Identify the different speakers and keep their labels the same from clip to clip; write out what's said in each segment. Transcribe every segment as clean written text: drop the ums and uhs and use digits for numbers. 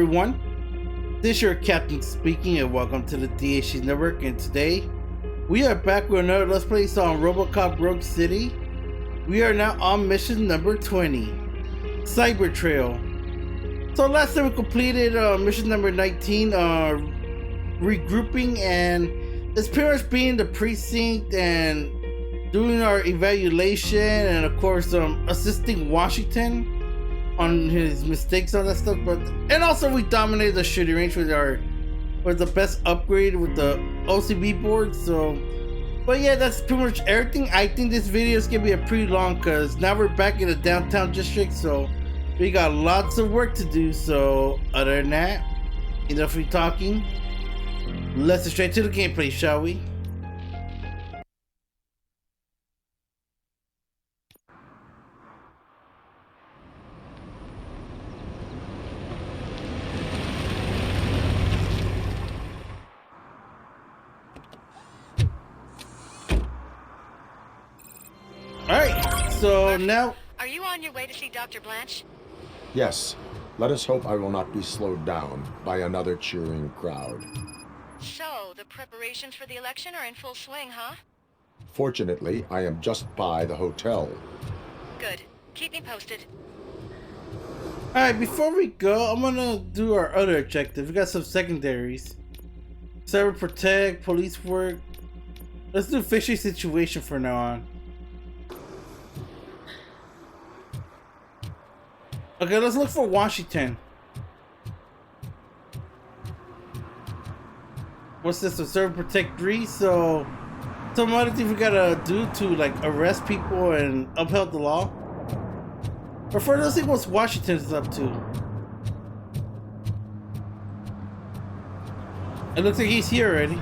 Speaker 1: everyone, this is your captain speaking and welcome to the DHC Network, and today we are back with another Let's Play on RoboCop Rogue City. We are now on mission number 20, Cyber Trail. So last time we completed mission number 19, regrouping, and it's pretty much being the precinct and doing our evaluation and of course assisting Washington on his mistakes, all that stuff. And also we dominated the shooting range with the best upgrade with the OCB board. So but yeah, that's pretty much everything. I think this video is gonna be pretty long because now we're back in the downtown district, so we got lots of work to do. So other than that, enough of talking, let's get straight to the gameplay, shall we? Alright, so now...
Speaker 2: Are you on your way to see Dr. Blanche?
Speaker 3: Yes. Let us hope I will not be slowed down by another cheering crowd.
Speaker 2: So, the preparations for the election are in full swing, huh?
Speaker 3: Fortunately, I am just by the hotel.
Speaker 2: Good. Keep me posted.
Speaker 1: Alright, before we go, I'm gonna do our other objective. We got some secondaries. Cyber protect, police work. Let's do fishy situation from now on. Okay, let's look for Washington. What's this? Serve protect 3. So some other things we gotta do to like arrest people and uphold the law. But first, let's see what Washington's up to. It looks like he's here already.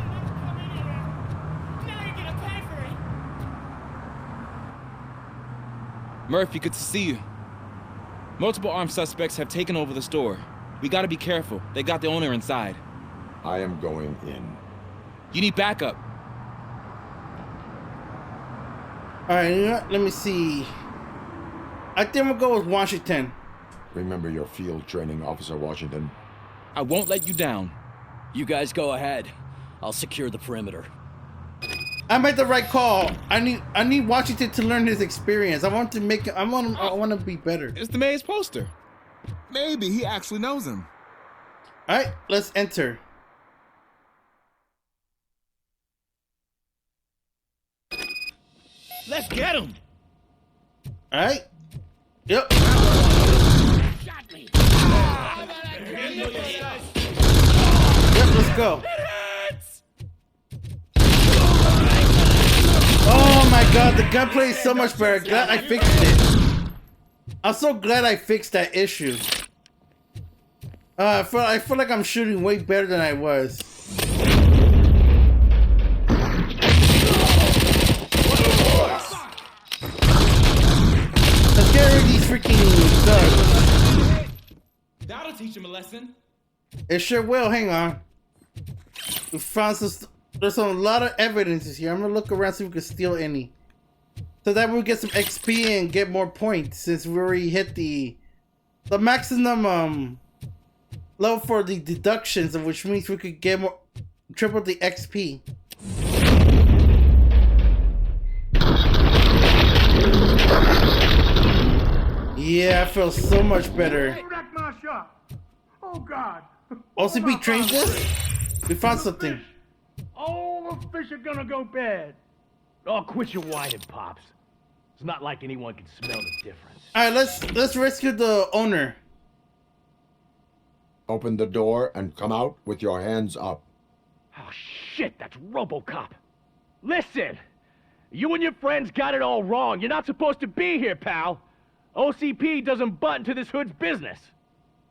Speaker 4: Murphy, good to see you. Multiple armed suspects have taken over the store. We gotta be careful. They got the owner inside.
Speaker 3: I am going in.
Speaker 4: You need backup.
Speaker 1: Alright, you know what? Let me see. I think we'll go with Washington.
Speaker 3: Remember your field training, Officer Washington.
Speaker 4: I won't let you down.
Speaker 5: You guys go ahead. I'll secure the perimeter.
Speaker 1: I made the right call. I need Washington to learn his experience. I want to make. I want to be better.
Speaker 4: It's the mayor's poster.
Speaker 6: Maybe he actually knows him.
Speaker 1: All right, let's enter.
Speaker 4: Let's get him.
Speaker 1: All right. Yep.
Speaker 4: Shot me.
Speaker 1: Yep. Let's go. Oh my god, the gunplay is so much better. Glad I fixed it. I'm so glad I fixed that issue. I feel like I'm shooting way better than I was. Let's get rid of these freaking thugs.
Speaker 4: That'll teach him a lesson.
Speaker 1: It sure will. Hang on. We found some. There's a lot of evidences here. I'm gonna look around see if we can steal any, so that we get some XP and get more points. Since we already hit the maximum level for the deductions, of which means we could get more, triple the XP. Yeah, I feel so much better.
Speaker 7: Wreck my shop. Oh God.
Speaker 1: OCB trained this. We found something.
Speaker 7: All the fish are gonna go bad.
Speaker 8: Oh, quit your whining, Pops. It's not like anyone can smell the difference.
Speaker 1: Alright, let's rescue the owner.
Speaker 3: Open the door and come out with your hands up.
Speaker 8: Oh, shit, that's RoboCop. Listen, you and your friends got it all wrong. You're not supposed to be here, pal. OCP doesn't butt into this hood's business.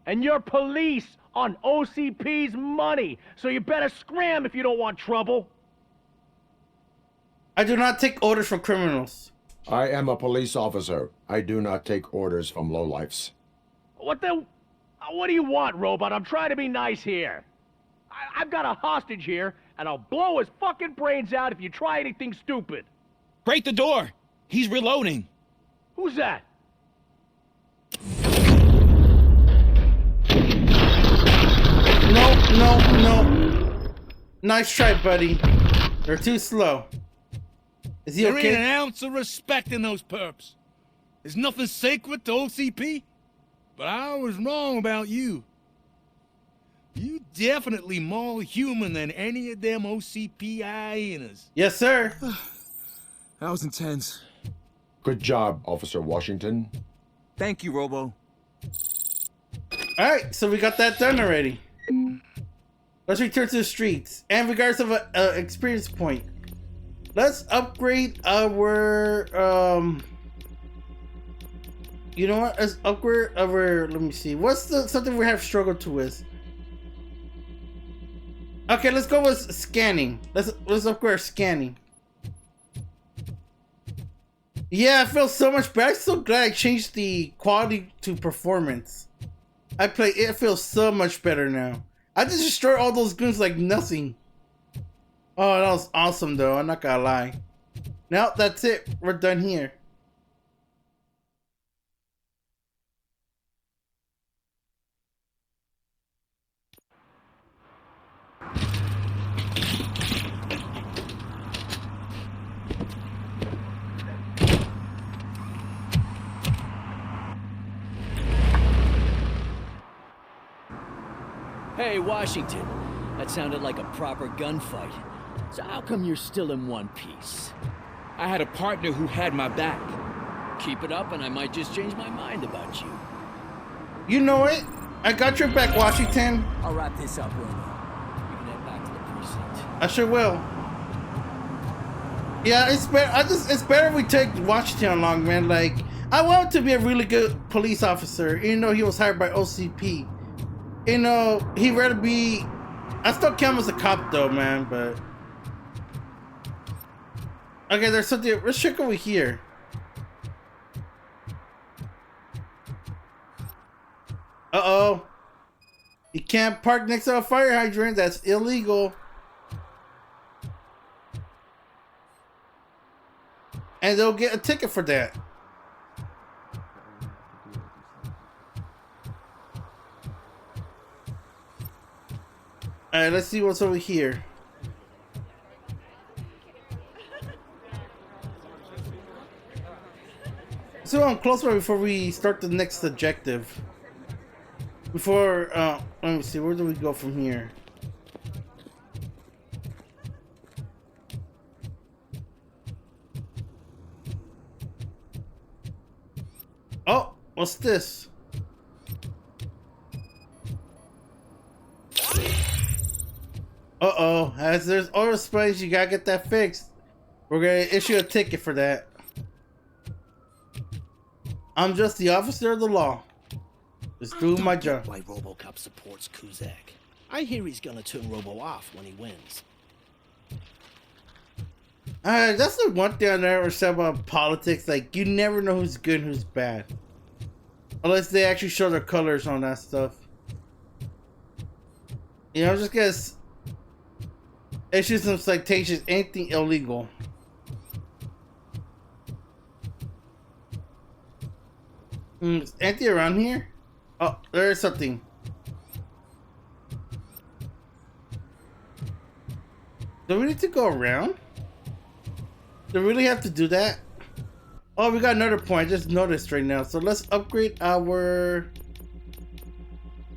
Speaker 8: And you're police on OCP's money, so you better scram if you don't want trouble.
Speaker 1: I do not take orders from criminals.
Speaker 3: I am a police officer. I do not take orders from lowlifes.
Speaker 8: What do you want, Robot? I'm trying to be nice here. I've got a hostage here, and I'll blow his fucking brains out if you try anything stupid.
Speaker 4: Break the door. He's reloading.
Speaker 8: Who's that?
Speaker 1: no. Nice try, buddy. They're too slow. Is he
Speaker 9: There
Speaker 1: okay?
Speaker 9: ain't an ounce of respect in those perps. There's nothing sacred to OCP. But I was wrong about you. You definitely more human than any of them OCP hyenas.
Speaker 1: Yes, sir.
Speaker 6: That was intense.
Speaker 3: Good job, Officer Washington.
Speaker 6: Thank you, Robo.
Speaker 1: Alright, so we got that done already. Let's return to the streets. And regardless of an experience point, let's upgrade our, you know what? Let's upgrade our, let me see. What's something we have struggled to with? Okay, let's go with scanning. Let's upgrade our scanning. Yeah, I feel so much better. I'm so glad I changed the quality to performance. It feels so much better now. I just destroyed all those goons like nothing. Oh, that was awesome though, I'm not gonna lie. Now that's it. We're done here.
Speaker 5: Hey, Washington. That sounded like a proper gunfight. So how come you're still in one piece?
Speaker 4: I had a partner who had my back.
Speaker 5: Keep it up and I might just change my mind about you.
Speaker 1: You know it. I got your back, Washington.
Speaker 5: I'll wrap this up, Robo. We can head back to the precinct.
Speaker 1: I sure will. Yeah, it's better. It's better if we take Washington along, man. Like, I want him to be a really good police officer, even though he was hired by OCP. You know, he'd rather be. I still count him as a cop, though, man. But okay, there's something. Let's check over here. Uh-oh. You can't park next to a fire hydrant. That's illegal. And they'll get a ticket for that. Alright, let's see what's over here. So I'm close by before we start the next objective. Before, let me see, where do we go from here? Oh, what's this? Uh-oh, as there's oil sprays, you gotta get that fixed. We're gonna issue a ticket for that. I'm just the officer of the law. Just doing my job.
Speaker 5: Why RoboCop supports Kuzak. I hear he's gonna turn Robo off when he wins.
Speaker 1: That's the one thing I never said about politics. Like, you never know who's good and who's bad. Unless they actually show their colors on that stuff. You know, just guess issue some citations, anything illegal. Is anything around here? Oh, there is something. Do we need to go around? Do we really have to do that? Oh, we got another point. I just noticed right now. So let's upgrade our...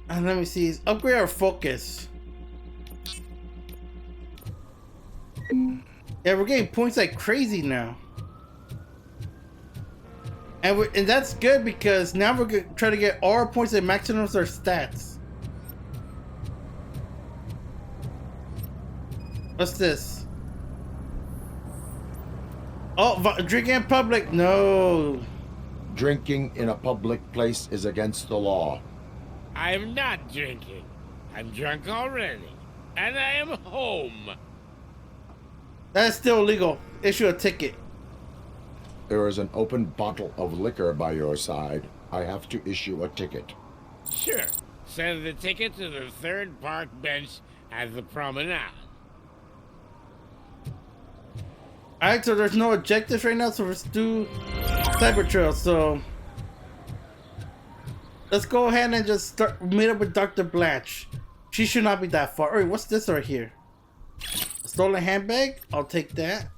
Speaker 1: let me see. Let's upgrade our focus. Yeah, we're getting points like crazy now. And that's good because now we're gonna try to get all our points that maximize our stats. What's this? Oh, drinking in public? No.
Speaker 3: Drinking in a public place is against the law.
Speaker 10: I am not drinking. I'm drunk already. And I am home.
Speaker 1: That's still illegal. Issue a ticket.
Speaker 3: There is an open bottle of liquor by your side. I have to issue a ticket.
Speaker 10: Sure. Send the ticket to the third park bench at the promenade.
Speaker 1: Alright, so there's no objectives right now, so let's do Cyber Trail. So let's go ahead and just meet up with Dr. Blanche. She should not be that far. Alright, what's this right here? A stolen handbag? I'll take that.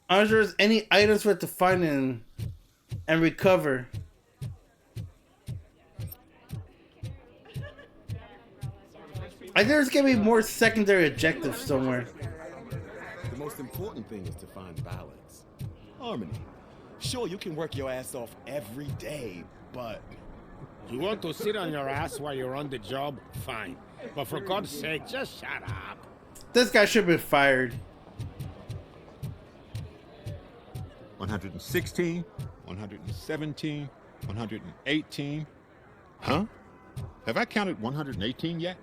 Speaker 1: I wonder if there's any items we have to find and recover. I think there's gonna be more secondary objectives somewhere.
Speaker 11: The most important thing is to find balance. Harmony. Sure, you can work your ass off every day, but...
Speaker 10: You want to sit on your ass while you're on the job? Fine. But for God's sake, just shut up.
Speaker 1: This guy should have been fired.
Speaker 12: 116, 117, 118. Huh? Have I counted 118 yet?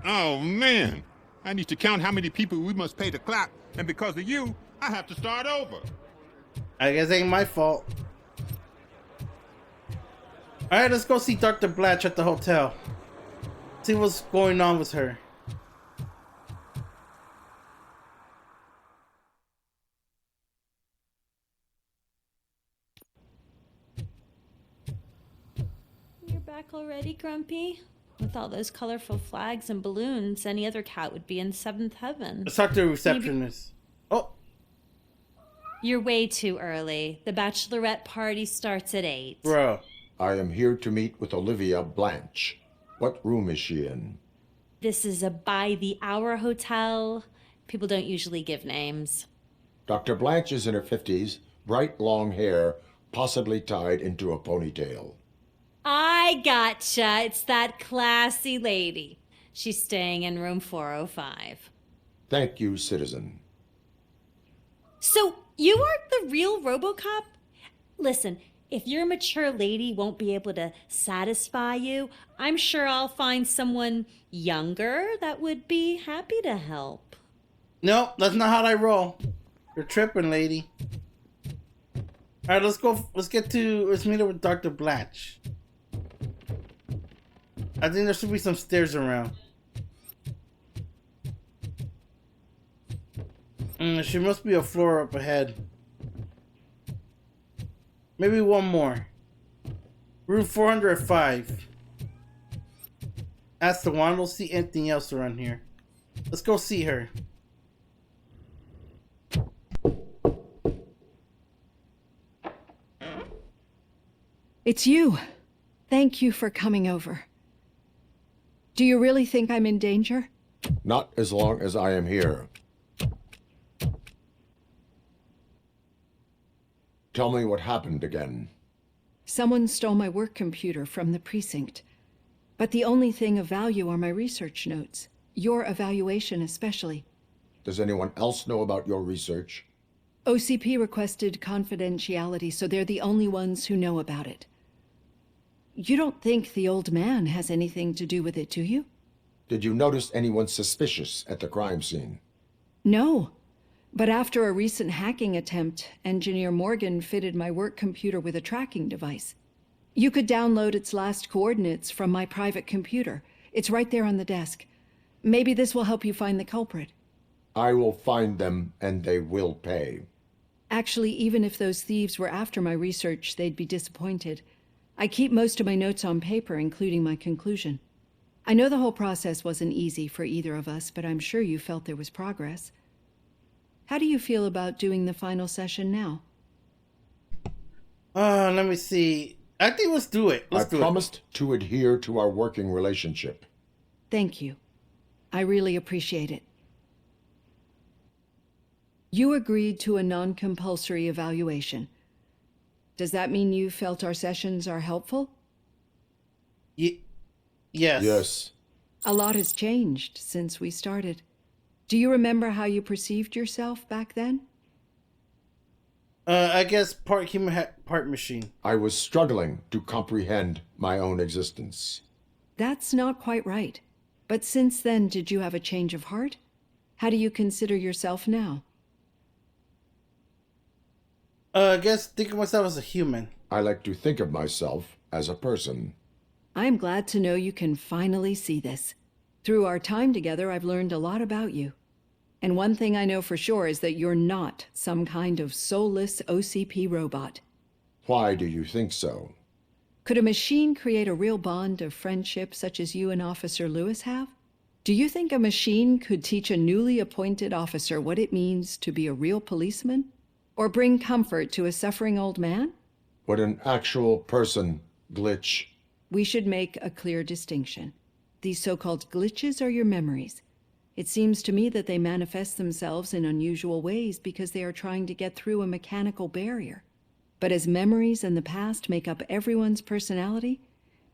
Speaker 12: Oh, man. I need to count how many people we must pay to clap, and because of you, I have to start over.
Speaker 1: I guess it ain't my fault. Alright, let's go see Dr. Blanche at the hotel. See what's going on with her.
Speaker 13: You're back already, Grumpy? With all those colorful flags and balloons, any other cat would be in seventh heaven.
Speaker 1: Let's talk to the receptionist. Oh.
Speaker 13: You're way too early. The bachelorette party starts at 8.
Speaker 3: Bro. I am here to meet with Olivia Blanche. What room is she in?
Speaker 13: This is a by-the-hour hotel. People don't usually give names.
Speaker 3: Dr. Blanche is in her 50s, bright long hair, possibly tied into a ponytail.
Speaker 13: I gotcha. It's that classy lady. She's staying in room 405.
Speaker 3: Thank you, citizen.
Speaker 13: So, you aren't the real RoboCop? Listen, if your mature lady won't be able to satisfy you, I'm sure I'll find someone younger that would be happy to help.
Speaker 1: No, that's not how I roll. You're tripping, lady. Alright, let's go. Let's meet up with Dr. Blanche. I think there should be some stairs around. She must be a floor up ahead. Maybe one more. Room 405. That's the one. I don't see anything else around here. Let's go see her.
Speaker 14: It's you. Thank you for coming over. Do you really think I'm in danger?
Speaker 3: Not as long as I am here. Tell me what happened again.
Speaker 14: Someone stole my work computer from the precinct. But the only thing of value are my research notes. Your evaluation especially.
Speaker 3: Does anyone else know about your research?
Speaker 14: OCP requested confidentiality, so they're the only ones who know about it. You don't think the old man has anything to do with it, do you?
Speaker 3: Did you notice anyone suspicious at the crime scene?
Speaker 14: No. But after a recent hacking attempt, Engineer Morgan fitted my work computer with a tracking device. You could download its last coordinates from my private computer. It's right there on the desk. Maybe this will help you find the culprit.
Speaker 3: I will find them, and they will pay.
Speaker 14: Actually, even if those thieves were after my research, they'd be disappointed. I keep most of my notes on paper, including my conclusion. I know the whole process wasn't easy for either of us, but I'm sure you felt there was progress. How do you feel about doing the final session now?
Speaker 1: Let me see. I think let's do it.
Speaker 3: I promised to adhere to our working relationship.
Speaker 14: Thank you. I really appreciate it. You agreed to a non-compulsory evaluation. Does that mean you felt our sessions are helpful?
Speaker 1: Yes.
Speaker 3: Yes.
Speaker 14: A lot has changed since we started. Do you remember how you perceived yourself back then?
Speaker 1: I guess part human, part machine.
Speaker 3: I was struggling to comprehend my own existence.
Speaker 14: That's not quite right. But since then, did you have a change of heart? How do you consider yourself now?
Speaker 1: I guess think of myself as a human.
Speaker 3: I like to think of myself as a person.
Speaker 14: I'm glad to know you can finally see this. Through our time together, I've learned a lot about you. And one thing I know for sure is that you're not some kind of soulless OCP robot.
Speaker 3: Why do you think so?
Speaker 14: Could a machine create a real bond of friendship such as you and Officer Lewis have? Do you think a machine could teach a newly appointed officer what it means to be a real policeman? Or bring comfort to a suffering old man?
Speaker 3: Would an actual person glitch?
Speaker 14: We should make a clear distinction. These so-called glitches are your memories. It seems to me that they manifest themselves in unusual ways because they are trying to get through a mechanical barrier. But as memories in the past make up everyone's personality,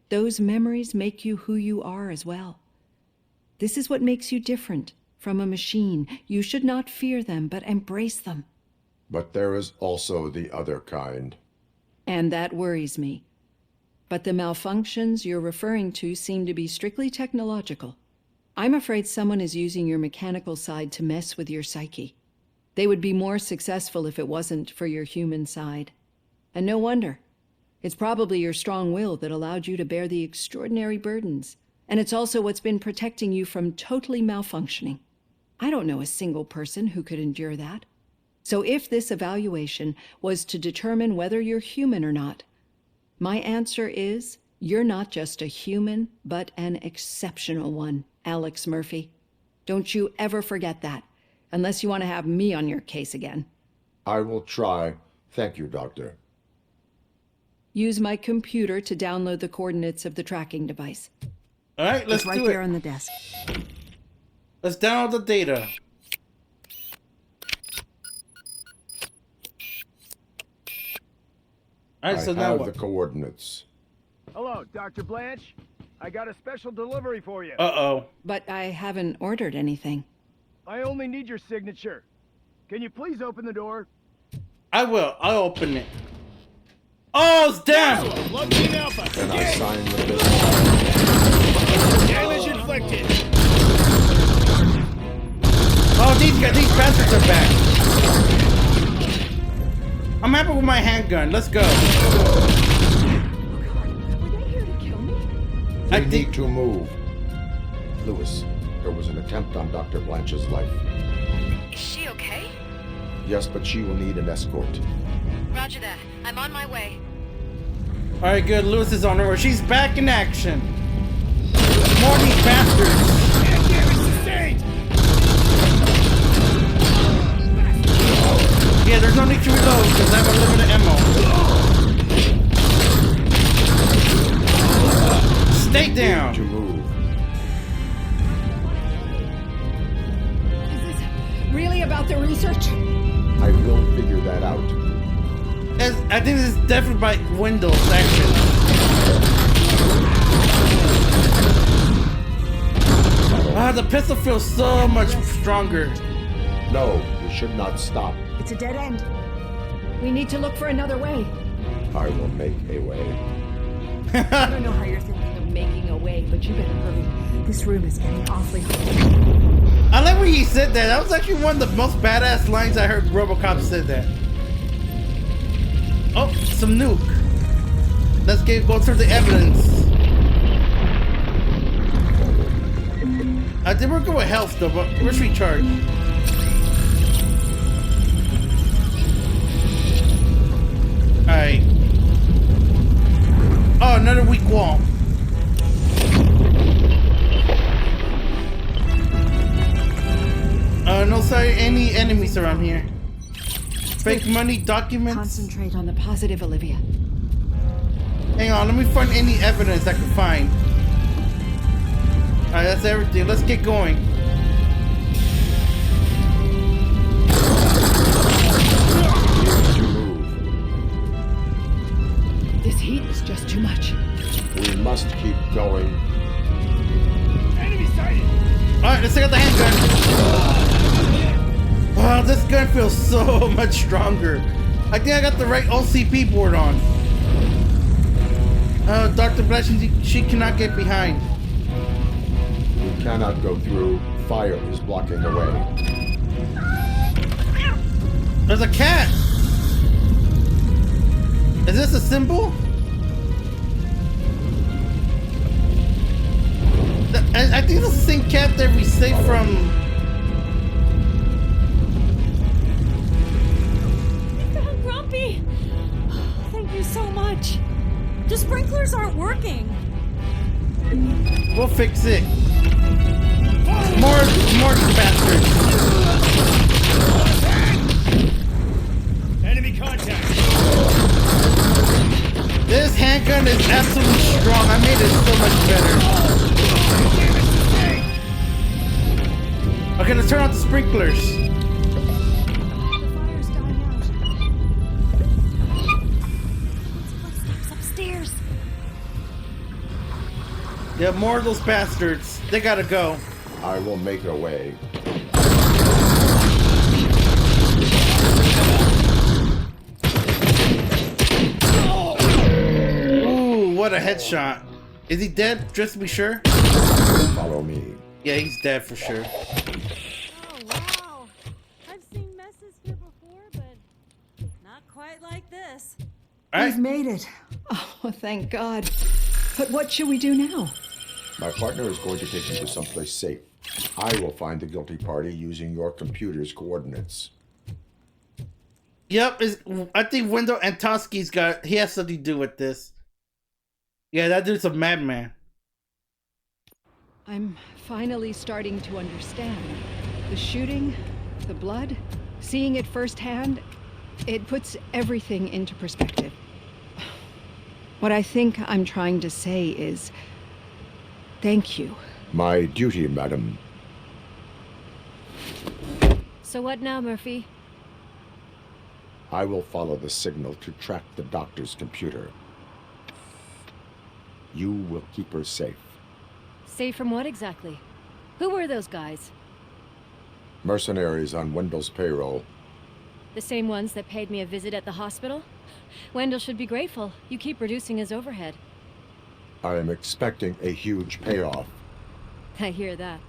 Speaker 14: those memories make you who you are as well. This is what makes you different from a machine. You should not fear them, but embrace them.
Speaker 3: But there is also the other kind.
Speaker 14: And that worries me. But the malfunctions you're referring to seem to be strictly technological. I'm afraid someone is using your mechanical side to mess with your psyche. They would be more successful if it wasn't for your human side. And no wonder. It's probably your strong will that allowed you to bear the extraordinary burdens. And it's also what's been protecting you from totally malfunctioning. I don't know a single person who could endure that. So if this evaluation was to determine whether you're human or not, my answer is you're not just a human, but an exceptional one, Alex Murphy. Don't you ever forget that, unless you want to have me on your case again.
Speaker 3: I will try. Thank you, Doctor.
Speaker 14: Use my computer to download the coordinates of the tracking device.
Speaker 1: All right, let's
Speaker 14: it's
Speaker 1: do
Speaker 14: right
Speaker 1: it.
Speaker 14: there on the desk.
Speaker 1: Let's download the data. All right, so
Speaker 3: I
Speaker 1: now
Speaker 3: have
Speaker 1: what?
Speaker 3: the coordinates.
Speaker 8: Hello, Dr. Blanche. I got a special delivery for you.
Speaker 1: Uh-oh.
Speaker 14: But I haven't ordered anything.
Speaker 8: I only need your signature. Can you please open the door?
Speaker 1: I will. I'll open it. Oh, it's down!
Speaker 3: And I sign the bill.
Speaker 9: Damage inflicted.
Speaker 1: Oh, these bastards are back. I'm happy with my handgun. Let's go.
Speaker 3: We need to move. Lewis, there was an attempt on Dr. Blanche's life.
Speaker 2: Is she okay?
Speaker 3: Yes, but she will need an escort.
Speaker 2: Roger that. I'm on my way.
Speaker 1: All right, good. Lewis is on her. She's back in action. More of these bastards. Yeah, there's no need to reload because I have unlimited ammo. Stay down.
Speaker 3: To move.
Speaker 14: Is this really about the research?
Speaker 3: I will figure that out.
Speaker 1: I think this is definitely by Windows action. Ah, the pistol feels so much stronger.
Speaker 3: No, we should not stop.
Speaker 14: It's a dead end. We need to look for another way.
Speaker 3: I will make a way.
Speaker 14: I don't know how you're thinking of making a way, but you better hurry. This room is getting awfully hot.
Speaker 1: I like when he said that. That was actually one of the most badass lines I heard RoboCop said that. Oh, some nuke. Let's go through the evidence. I think we're good with health though, but let's recharge. Alright. Oh, another weak wall. No, sorry, any enemies around here. Fake money, documents.
Speaker 14: Concentrate on the positive, Olivia.
Speaker 1: Hang on, let me find any evidence I can find. Alright, that's everything. Let's get going.
Speaker 14: This heat is just too much.
Speaker 3: We must keep going.
Speaker 9: Enemy sighted.
Speaker 1: Alright, let's take out the handgun. Wow, this gun feels so much stronger. I think I got the right OCP board on. Dr. Blanche, she cannot get behind.
Speaker 3: We cannot go through. Fire is blocking the way.
Speaker 1: There's a cat. Is this a symbol? I think it's the same cat that we saved from.
Speaker 13: Grumpy! Thank you The sprinklers aren't working.
Speaker 1: We'll fix it. More bastards.
Speaker 8: Enemy contact.
Speaker 1: This handgun is absolutely strong. I made it so much better. Okay, let's turn off the sprinklers.
Speaker 13: Upstairs.
Speaker 1: Yeah, more of those bastards. They gotta go.
Speaker 3: I will make a way.
Speaker 1: Ooh, what a headshot. Is he dead? Just to be sure?
Speaker 3: Follow me.
Speaker 1: Yeah, he's dead for sure.
Speaker 13: Oh, wow. I've seen messes here before, but not quite like this.
Speaker 14: We've made it. Oh, thank God. But what should we do now?
Speaker 3: My partner is going to take you to someplace safe. I will find the guilty party using your computer's coordinates.
Speaker 1: Yep, I think Wendell Antosky's he has something to do with this. Yeah, that dude's a madman.
Speaker 14: I'm finally starting to understand. The shooting, the blood, seeing it firsthand, it puts everything into perspective. What I think I'm trying to say is, thank you.
Speaker 3: My duty, madam.
Speaker 13: So what now, Murphy?
Speaker 3: I will follow the signal to track the doctor's computer. You will keep her safe.
Speaker 13: Safe from what exactly? Who were those guys?
Speaker 3: Mercenaries on Wendell's payroll.
Speaker 13: The same ones that paid me a visit at the hospital? Wendell should be grateful. You keep reducing his overhead.
Speaker 3: I am expecting a huge payoff.
Speaker 13: I hear that.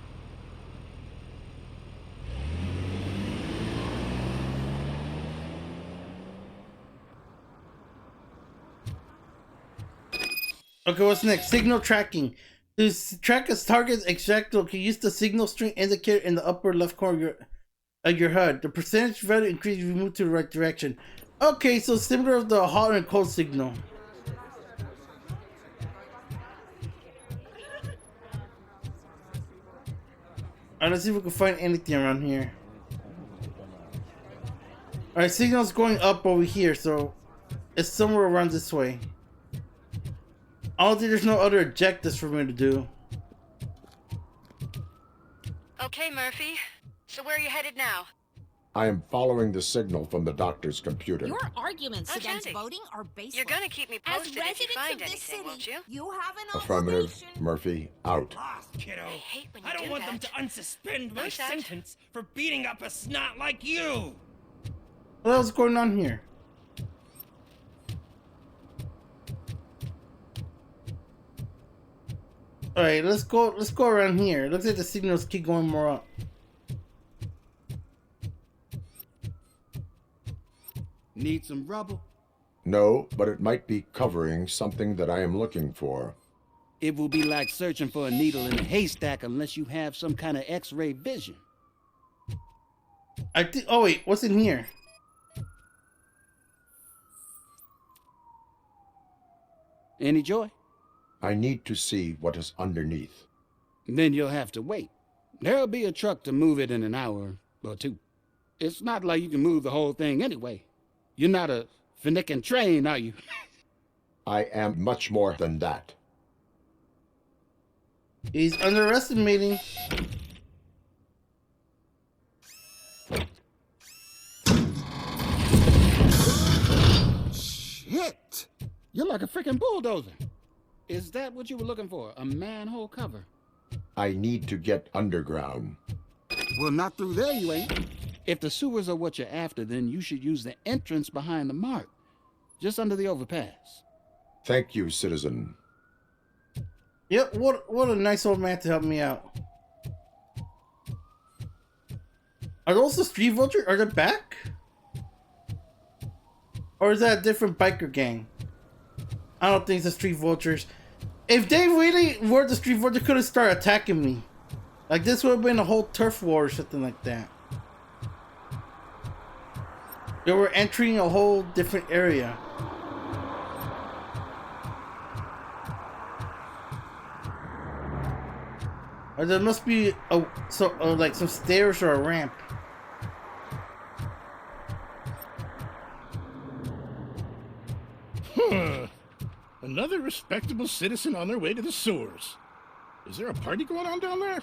Speaker 1: Okay, what's next? Signal tracking. To track a target's exact location, use the signal string indicator in the upper left corner of your HUD. The percentage value increases if you move to the right direction. Okay, so similar to the hot and cold signal. Alright, let's see if we can find anything around here. Alright, signal's going up over here, so it's somewhere around this way. I don't think there's no other objectives for me to do.
Speaker 2: Okay, Murphy. So where are you headed now?
Speaker 3: I am following the signal from the doctor's computer.
Speaker 15: Your arguments
Speaker 2: That's
Speaker 15: against
Speaker 2: handy.
Speaker 15: voting are baseless.
Speaker 2: You're gonna keep me posted if you
Speaker 15: residents
Speaker 2: find
Speaker 15: of this
Speaker 2: anything,
Speaker 15: city,
Speaker 2: won't you?
Speaker 15: You have an
Speaker 3: Affirmative.
Speaker 15: obligation.
Speaker 3: Murphy, out.
Speaker 9: Kiddo.
Speaker 2: I hate when you
Speaker 9: I don't
Speaker 2: do
Speaker 9: want
Speaker 2: that.
Speaker 9: them to unsuspend my
Speaker 2: Who's that?
Speaker 9: sentence for beating up a snot like you.
Speaker 1: What else is going on here? Alright, let's go around here. Looks like the signals keep going more up.
Speaker 6: Need some rubber?
Speaker 3: No, but it might be covering something that I am looking for.
Speaker 6: It will be like searching for a needle in a haystack unless you have some kind of X-ray vision.
Speaker 1: I think. Oh wait, what's in here?
Speaker 6: Any joy?
Speaker 3: I need to see what is underneath.
Speaker 6: Then you'll have to wait. There'll be a truck to move it in an hour or two. It's not like you can move the whole thing anyway. You're not a finicking train, are you?
Speaker 3: I am much more than that.
Speaker 1: He's underestimating.
Speaker 6: Shit! You're like a freaking bulldozer. Is that what you were looking for? A manhole cover?
Speaker 3: I need to get underground.
Speaker 6: Well, not through there, you ain't. If the sewers are what you're after, then you should use the entrance behind the mark, just under the overpass.
Speaker 3: Thank you, citizen.
Speaker 1: Yep, what a nice old man to help me out. Are those the street vultures? Are they back? Or is that a different biker gang? I don't think it's the street vultures. If they really were the street vultures, they could have started attacking me. Like this would have been a whole turf war or something like that. They were entering a whole different area. Or there must be like some stairs or a ramp.
Speaker 9: Huh. Another respectable citizen on their way to the sewers. Is there a party going on down there?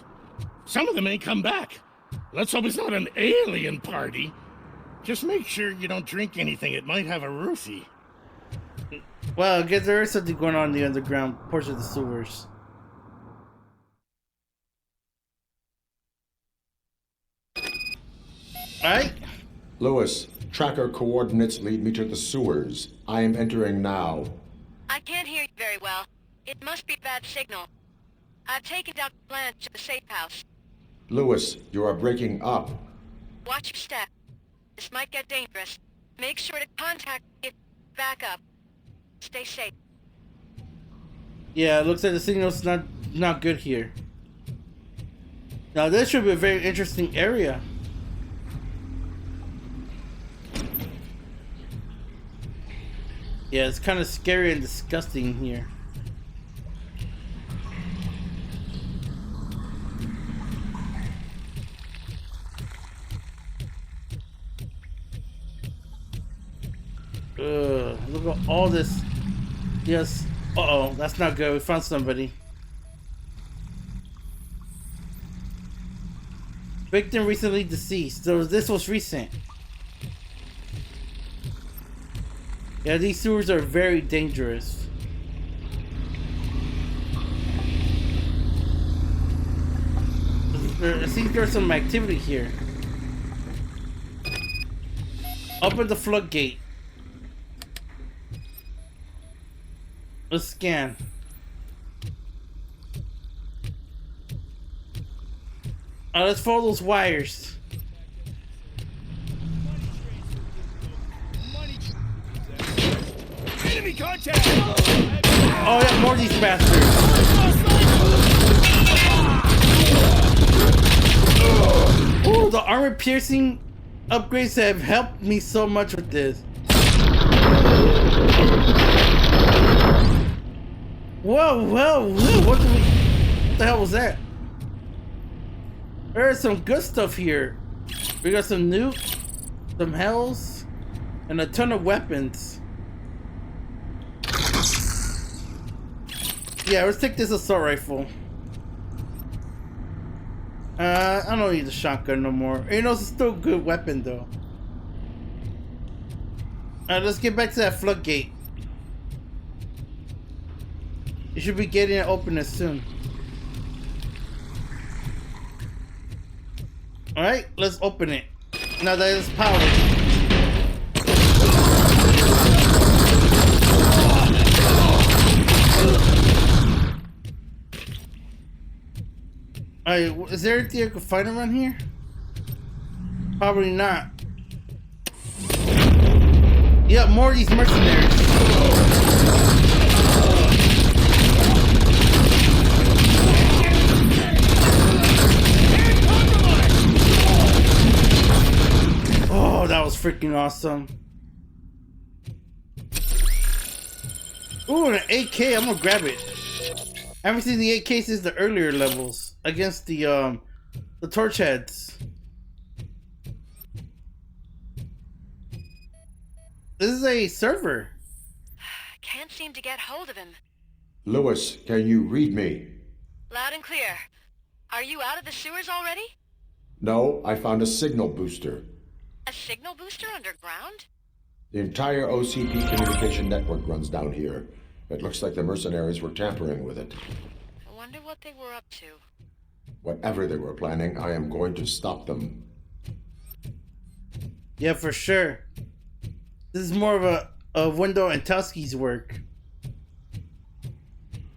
Speaker 9: Some of them ain't come back. Let's hope it's not an alien party. Just make sure you don't drink anything. It might have a roofie.
Speaker 1: Well, I guess there is something going on in the underground portion of the sewers. Alright.
Speaker 3: Lewis, tracker coordinates lead me to the sewers. I am entering now.
Speaker 2: I can't hear you very well. It must be a bad signal. I've taken down Blanche to the safe house.
Speaker 3: Lewis, you are breaking up.
Speaker 2: Watch your step. This might get dangerous. Make sure to contact me. Back up. Stay safe.
Speaker 1: Yeah, it looks like the signal's not good here. Now this should be a very interesting area. Yeah, it's kind of scary and disgusting here. Look at all this. Yes. Uh-oh, that's not good. We found somebody. Victim recently deceased. So this was recent. Yeah, these sewers are very dangerous. I think there's some activity here. Open the floodgate. Let's scan. Let's follow those wires.
Speaker 9: Enemy contact!
Speaker 1: Oh yeah, more of these bastards. Ooh, the armor piercing upgrades have helped me so much with this. Whoa, whoa, whoa, what the hell was that? There's some good stuff here. We got some nukes, some hells, and a ton of weapons. Yeah, let's take this assault rifle. I don't need the shotgun no more. You know, it's still a good weapon though. Alright, let's get back to that floodgate. You should be getting it open as soon. Alright, let's open it. Now that it's powered. Alright, is there anything I can find around here? Probably not. Yeah, more of these mercenaries. Oh, that was freaking awesome. Ooh, an AK, I'm gonna grab it. I haven't seen the AK since the earlier levels against the torch heads. This is a server.
Speaker 2: Can't seem to get hold of him.
Speaker 3: Lewis, can you read me?
Speaker 2: Loud and clear. Are you out of the sewers already?
Speaker 3: No, I found a signal booster.
Speaker 2: A signal booster underground?
Speaker 3: The entire OCP communication network runs down here. It looks like the mercenaries were tampering with it.
Speaker 2: I wonder what they were up to.
Speaker 3: Whatever they were planning, I am going to stop them.
Speaker 1: Yeah, for sure. This is more of a Window and Tusky's work.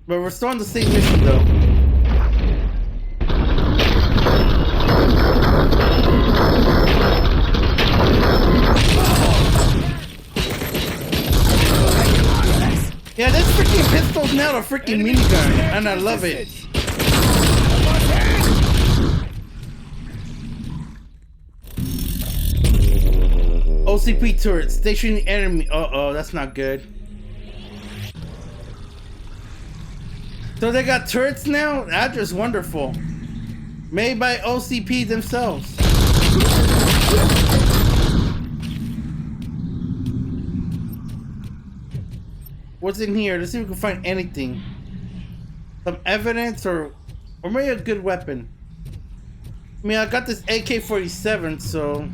Speaker 1: But we're still on the same mission though. Yeah, this freaking pistol's now a freaking minigun, and I love it. OCP turret, stationing enemy. Uh-oh, that's not good. So they got turrets now? That's just wonderful. Made by OCP themselves. What's in here? Let's see if we can find anything. Some evidence or maybe a good weapon. I mean, I got this AK-47, so...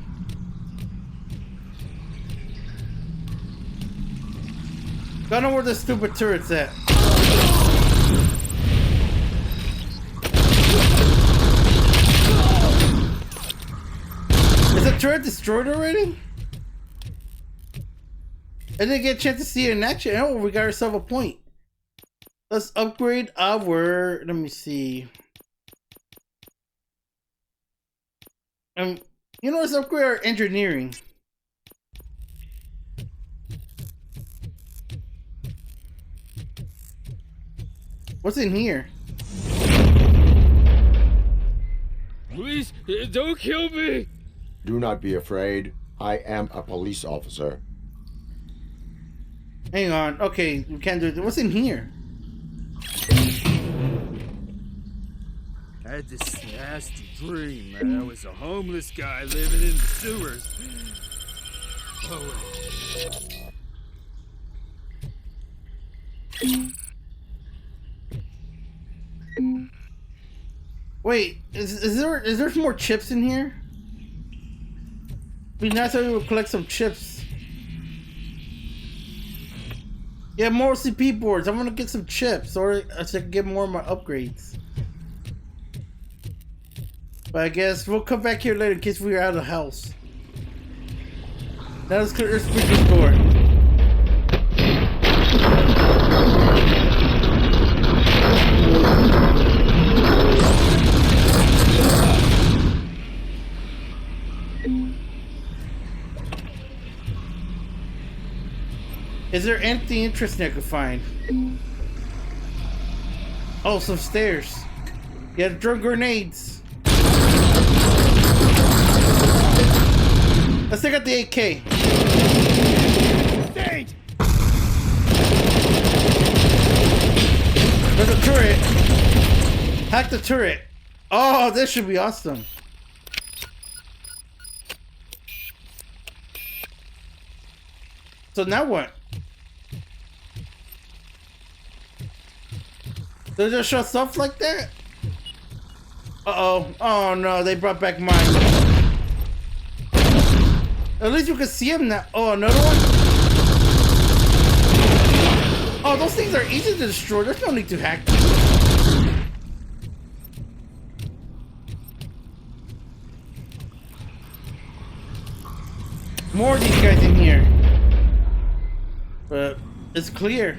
Speaker 1: I don't know where the stupid turret's at. Is the turret destroyed already? I didn't get a chance to see it in action. Oh, we got ourselves a point. Let's upgrade our... Let me see. You know, let's upgrade our engineering. What's in here?
Speaker 15: Please, don't kill me!
Speaker 3: Do not be afraid. I am a police officer.
Speaker 1: Hang on. Okay, we can't do it. What's in here?
Speaker 15: I had this nasty dream that I was a homeless guy living in the sewers. Oh,
Speaker 1: Wait, is there more chips in here? It'd be nice if we would collect some chips. Yeah, more CP boards. I want to get some chips, or I should get more of my upgrades. But I guess we'll come back here later in case we're out of the house. Now let's break this door. Is there anything interesting I could find? Oh, some stairs. Yeah, drone grenades. Let's take out the AK.
Speaker 15: Stage!
Speaker 1: There's a turret. Hack the turret. Oh, this should be awesome. So now what? Does it show stuff like that? Uh-oh. Oh no, they brought back mine. At least you can see him now. Oh, another one? Oh, those things are easy to destroy. There's no need to hack them. More of these guys in here. But it's clear.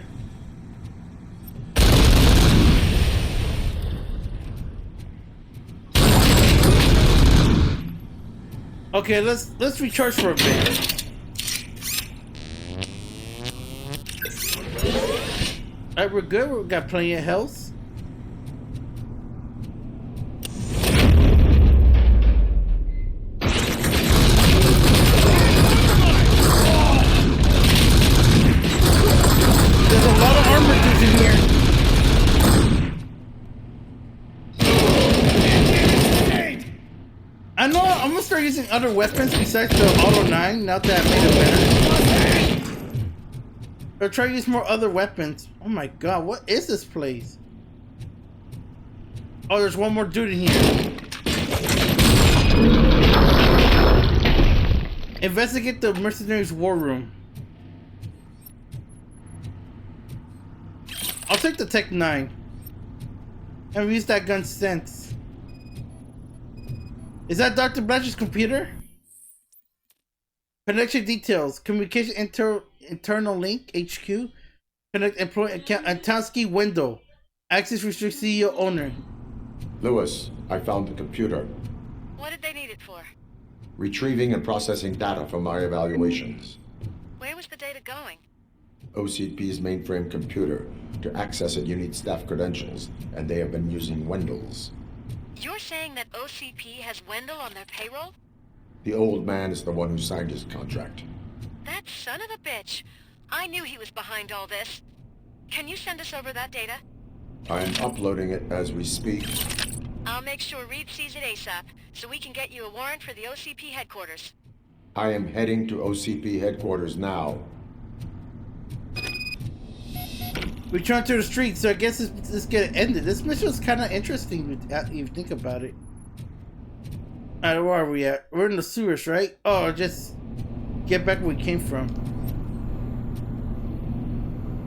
Speaker 1: Okay, let's recharge for a bit. Alright, we're good. We've got plenty of health. There's a lot of armor dudes in here. I know I'm gonna start using other weapons besides the Auto 9 now that I made it better. I'll try to use more other weapons. Oh my god, what is this place? Oh, there's one more dude in here. Investigate the Mercenaries war room. I'll take the Tech 9. And use that gun since. Is that Dr. Blanche's computer? Connection details. Communication internal link HQ. Connect employee account Antonski window. Access restrict CEO owner.
Speaker 3: Lewis, I found the computer.
Speaker 2: What did they need it for?
Speaker 3: Retrieving and processing data from my evaluations.
Speaker 2: Where was the data going?
Speaker 3: OCP's mainframe computer. To access it, you need staff credentials, and they have been using Wendell's.
Speaker 2: You're saying that OCP has Wendell on their payroll?
Speaker 3: The old man is the one who signed his contract.
Speaker 2: That son of a bitch. I knew he was behind all this. Can you send us over that data?
Speaker 3: I am uploading it as we speak.
Speaker 2: I'll make sure Reed sees it ASAP, so we can get you a warrant for the OCP headquarters.
Speaker 3: I am heading to OCP headquarters now.
Speaker 1: Return to the street, so I guess it's gonna end it. This mission was kind of interesting if you think about it. Alright, where are we at? We're in the sewers, right? Oh, just get back where we came from.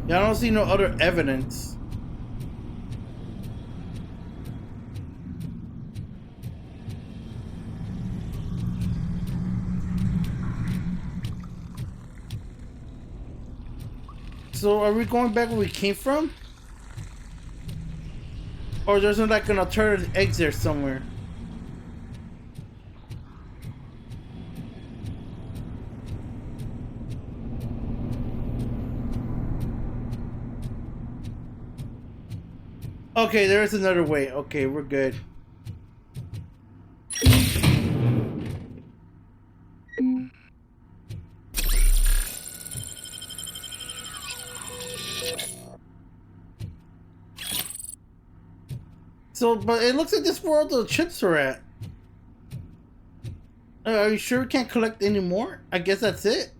Speaker 1: Yeah, I don't see no other evidence. So are we going back where we came from? Or there's like an alternative exit somewhere? Okay, there's another way. Okay, we're good. So, but it looks like this is where all the chips are at. Are you sure we can't collect any more? I guess that's it.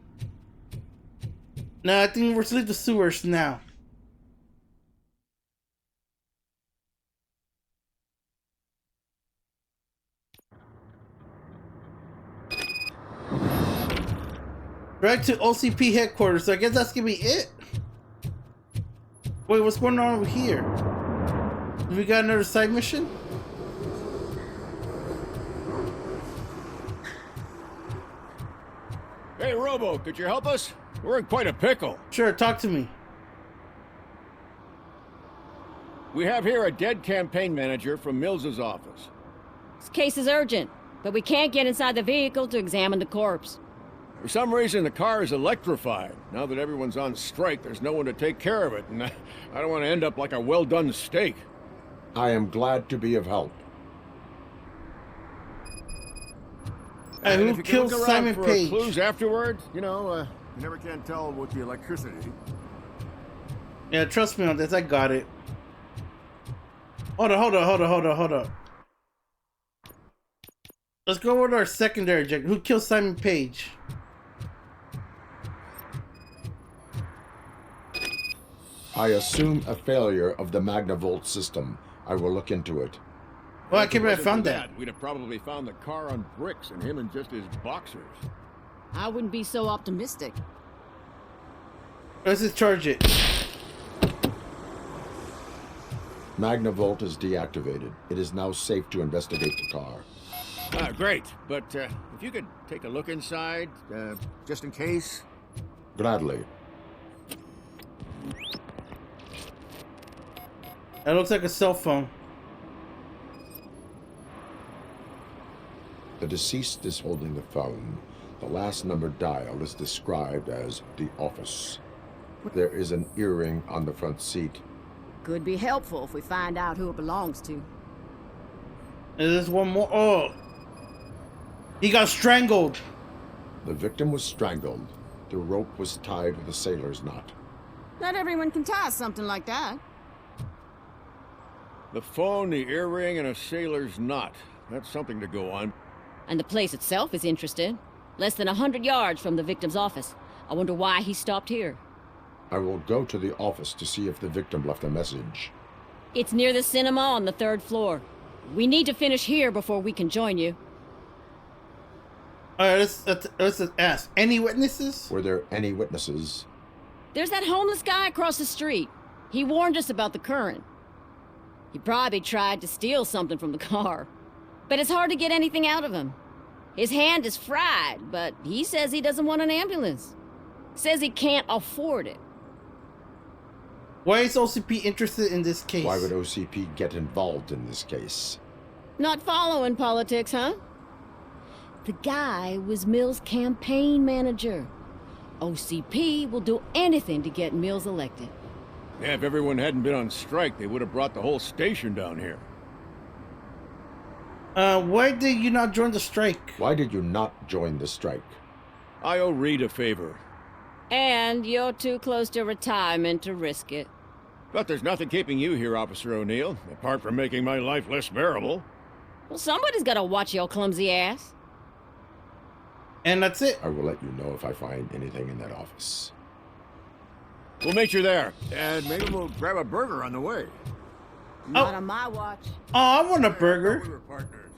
Speaker 1: No, I think we're to leave the sewers now. Right to OCP headquarters, so I guess that's gonna be it. Wait, what's going on over here? We got another side mission?
Speaker 16: Hey, Robo, could you help us? We're in quite a pickle.
Speaker 1: Sure, talk to me.
Speaker 16: We have here a dead campaign manager from Mills's office.
Speaker 17: This case is urgent, but we can't get inside the vehicle to examine the corpse.
Speaker 16: For some reason, the car is electrified. Now that everyone's on strike, there's no one to take care of it, and I don't want to end up like a well-done steak.
Speaker 3: I am glad to be of help.
Speaker 1: And
Speaker 16: if
Speaker 1: who
Speaker 16: you
Speaker 1: killed
Speaker 16: can look
Speaker 1: Simon
Speaker 16: around for
Speaker 1: Page?
Speaker 16: clues afterwards,
Speaker 11: You know, you never can tell with the electricity.
Speaker 1: Yeah, trust me on this, I got it. Hold on. Let's go with our secondary objective. Who killed Simon Page?
Speaker 3: I assume a failure of the Magnavolt system. I will look into it.
Speaker 1: Well, I can't believe I found that.
Speaker 16: We'd have probably found the car on bricks and him in just his boxers.
Speaker 17: I wouldn't be so optimistic.
Speaker 1: Let's just charge it.
Speaker 3: Magnavolt is deactivated. It is now safe to investigate the car.
Speaker 16: Great, but if you could take a look inside, just in case.
Speaker 3: Gladly.
Speaker 1: That looks like a cell phone.
Speaker 3: The deceased is holding the phone. The last number dialed is described as the office. There is an earring on the front seat.
Speaker 17: Could be helpful if we find out who it belongs to.
Speaker 1: And there's one more. Oh! He got strangled!
Speaker 3: The victim was strangled. The rope was tied with a sailor's knot.
Speaker 17: Not everyone can tie something like that.
Speaker 16: The phone, the earring, and a sailor's knot. That's something to go on.
Speaker 17: And the place itself is interesting. Less than 100 yards from the victim's office. I wonder why he stopped here.
Speaker 3: I will go to the office to see if the victim left a message.
Speaker 17: It's near the cinema on the 3rd floor. We need to finish here before we can join you.
Speaker 1: Alright, let's ask. Any witnesses?
Speaker 3: Were there any witnesses?
Speaker 17: There's that homeless guy across the street. He warned us about the current. He probably tried to steal something from the car. But it's hard to get anything out of him. His hand is fried, but he says he doesn't want an ambulance. Says he can't afford it.
Speaker 1: Why is OCP interested in this case?
Speaker 3: Why would OCP get involved in this case?
Speaker 17: Not following politics, huh? The guy was Mills' campaign manager. OCP will do anything to get Mills elected.
Speaker 16: Yeah, if everyone hadn't been on strike, they would have brought the whole station down here.
Speaker 1: Why did you not join the strike?
Speaker 3: Why did you not join the strike?
Speaker 16: I owe Reed a favor.
Speaker 17: And you're too close to retirement to risk it.
Speaker 16: But there's nothing keeping you here, Officer O'Neill, apart from making my life less bearable.
Speaker 17: Well, somebody's gotta watch your clumsy ass.
Speaker 1: And that's it.
Speaker 3: I will let you know if I find anything in that office.
Speaker 16: We'll meet you there. And maybe we'll grab a burger on the way.
Speaker 17: Not on my watch.
Speaker 1: Oh, I want a burger.
Speaker 16: We were partners.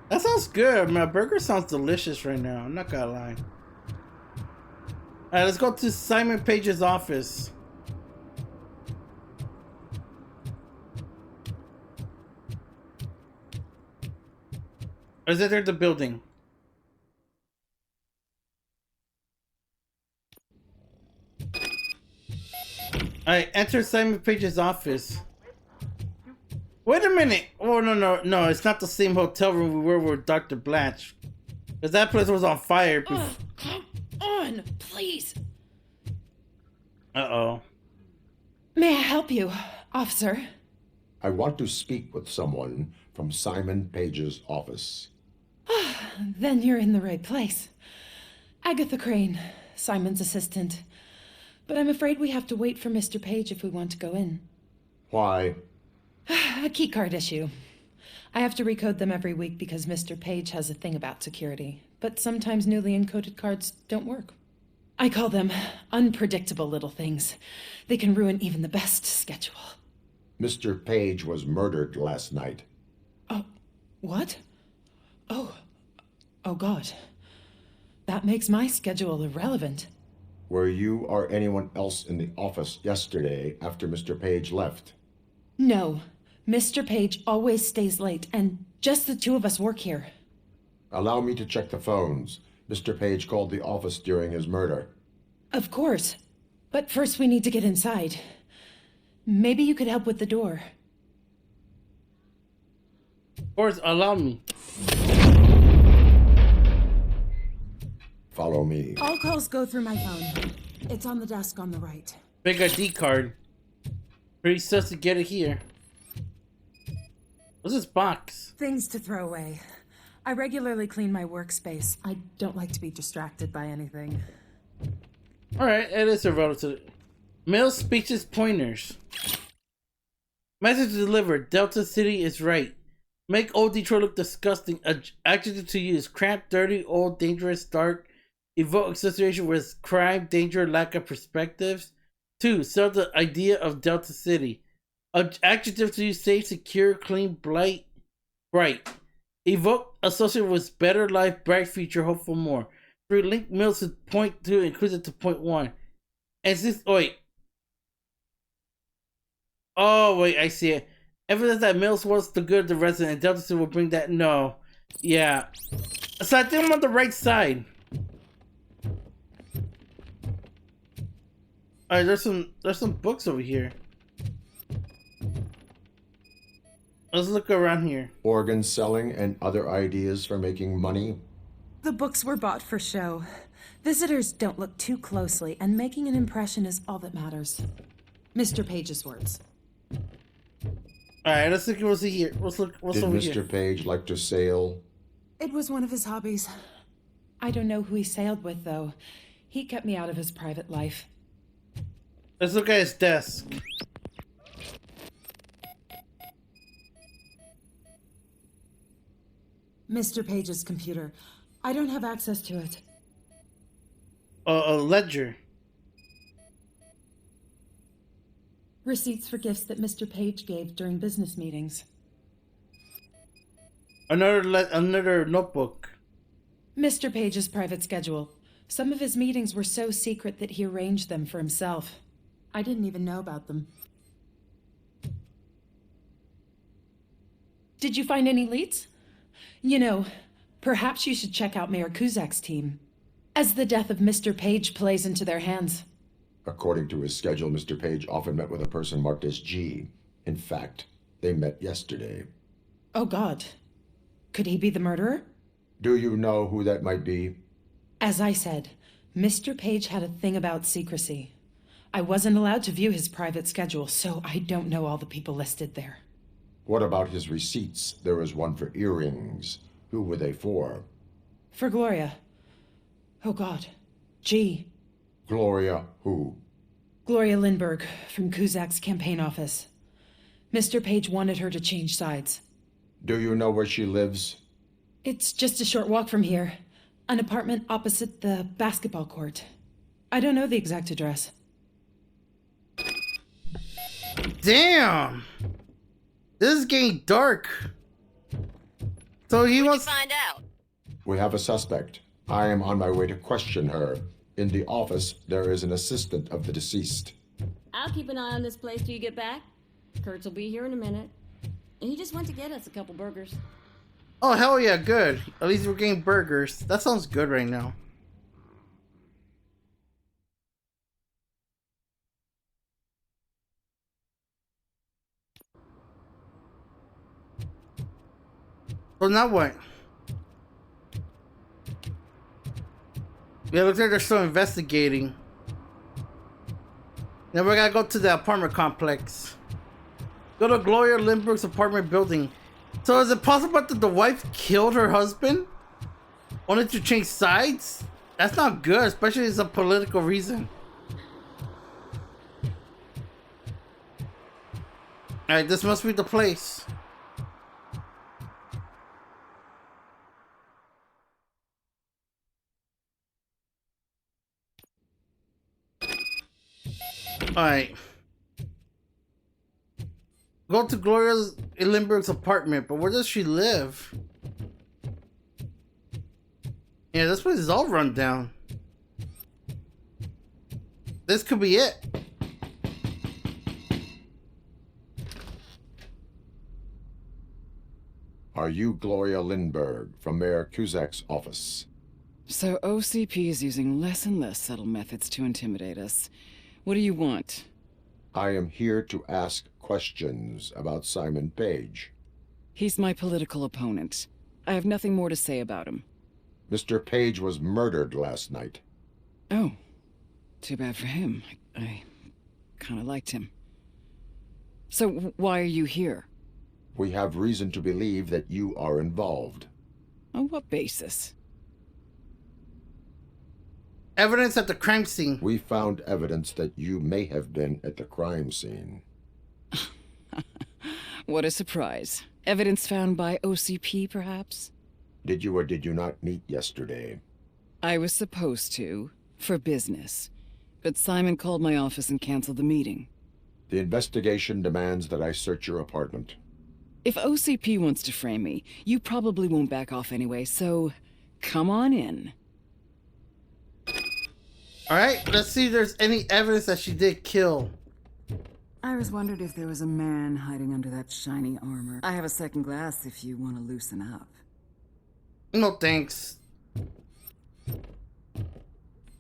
Speaker 1: That sounds good. My burger sounds delicious right now. I'm not gonna lie. Alright, let's go to Simon Page's office. Let's enter the building. Alright, enter Simon Page's office. Wait a minute. Oh, no. It's not the same hotel room we were with Dr. Blanche. Because that place was on fire.
Speaker 18: Come on, please.
Speaker 1: Uh-oh.
Speaker 18: May I help you, officer?
Speaker 3: I want to speak with someone from Simon Page's office.
Speaker 18: Then you're in the right place. Agatha Crane, Simon's assistant. But I'm afraid we have to wait for Mr. Page if we want to go in.
Speaker 3: Why?
Speaker 18: A key card issue. I have to recode them every week because Mr. Page has a thing about security. But sometimes newly encoded cards don't work. I call them unpredictable little things. They can ruin even the best schedule.
Speaker 3: Mr. Page was murdered last night.
Speaker 18: Oh, what? Oh God. That makes my schedule irrelevant.
Speaker 3: Were you or anyone else in the office yesterday after Mr. Page left?
Speaker 18: No. Mr. Page always stays late, and just the two of us work here.
Speaker 3: Allow me to check the phones. Mr. Page called the office during his murder.
Speaker 18: Of course. But first we need to get inside. Maybe you could help with the door.
Speaker 1: Of course, allow me.
Speaker 3: Follow me.
Speaker 18: All calls go through my phone. It's on the desk on the right.
Speaker 1: Big ID card. Pretty sus to get it here. What's this box?
Speaker 18: Things to throw away. I regularly clean my workspace. I don't like to be distracted by anything.
Speaker 1: Alright, it is a relative. Mail speeches pointers. Message delivered. Delta City is right. Make old Detroit look disgusting. Adjective to use. Cramped, dirty, old, dangerous, dark. Evoke association with crime, danger, lack of perspectives. 2. Sell the idea of Delta City. Adjective to use. Safe, secure, clean, bright. Evoke associated with better life, bright future, hopeful more. 3. Link mails to point 2, includes it to point 1. And this, wait. Oh, wait, I see it. Evidence that Mills wants the good of the resident and Delta City will bring that. No. Yeah. So I think I'm on the right side. Alright, there's some books over here. Let's look around here.
Speaker 3: Organ selling and other ideas for making money.
Speaker 18: The books were bought for show. Visitors don't look too closely, and making an impression is all that matters. Mr. Page's words.
Speaker 1: Alright, let's look what's here. What's over here.
Speaker 3: Did Mr. Page like to sail?
Speaker 18: It was one of his hobbies. I don't know who he sailed with, though. He kept me out of his private life.
Speaker 1: Let's look at his desk.
Speaker 18: Mr. Page's computer. I don't have access to it.
Speaker 1: A ledger.
Speaker 18: Receipts for gifts that Mr. Page gave during business meetings.
Speaker 1: Another notebook.
Speaker 18: Mr. Page's private schedule. Some of his meetings were so secret that he arranged them for himself. I didn't even know about them. Did you find any leads? You know, perhaps you should check out Mayor Kuzak's team, as the death of Mr. Page plays into their hands.
Speaker 3: According to his schedule, Mr. Page often met with a person marked as G. In fact, they met yesterday.
Speaker 18: Oh, God. Could he be the murderer?
Speaker 3: Do you know who that might be?
Speaker 18: As I said, Mr. Page had a thing about secrecy. I wasn't allowed to view his private schedule, so I don't know all the people listed there.
Speaker 3: What about his receipts? There was one for earrings. Who were they for?
Speaker 18: For Gloria. Oh, God. G.
Speaker 3: Gloria who?
Speaker 18: Gloria Lindbergh, from Kuzak's campaign office. Mr. Page wanted her to change sides.
Speaker 3: Do you know where she lives?
Speaker 18: It's just a short walk from here. An apartment opposite the basketball court. I don't know the exact address.
Speaker 1: Damn! This is getting dark. So he wants
Speaker 2: to find out.
Speaker 3: We have a suspect. I am on my way to question her. In the office, there is an assistant of the deceased.
Speaker 17: I'll keep an eye on this place till you get back. Kurtz will be here in a minute. He just went to get us a couple burgers.
Speaker 1: Oh, hell yeah, good. At least we're getting burgers. That sounds good right now. So now what? Yeah, looks like they're still investigating. Then we gotta go to the apartment complex. Go to Gloria Lindbergh's apartment building. So is it possible that the wife killed her husband? Only to change sides? That's not good, especially as a political reason. Alright, this must be the place. Alright. Go to Gloria Lindbergh's apartment, but where does she live? Yeah, this place is all run down. This could be it.
Speaker 3: Are you Gloria Lindbergh from Mayor Cusack's office?
Speaker 19: So OCP is using less and less subtle methods to intimidate us. What do you want?
Speaker 3: I am here to ask questions about Simon Page.
Speaker 19: He's my political opponent. I have nothing more to say about him.
Speaker 3: Mr. Page was murdered last night.
Speaker 19: Oh, too bad for him. I kind of liked him. So why are you here?
Speaker 3: We have reason to believe that you are involved.
Speaker 19: On what basis?
Speaker 1: Evidence at the crime scene.
Speaker 3: We found evidence that you may have been at the crime scene.
Speaker 19: What a surprise. Evidence found by OCP, perhaps?
Speaker 3: Did you or did you not meet yesterday?
Speaker 19: I was supposed to, for business. But Simon called my office and canceled the meeting.
Speaker 3: The investigation demands that I search your apartment.
Speaker 19: If OCP wants to frame me, you probably won't back off anyway, so come on in.
Speaker 1: Alright, let's see if there's any evidence that she did kill.
Speaker 19: I was wondering if there was a man hiding under that shiny armor. I have a second glass if you want to loosen up.
Speaker 1: No thanks.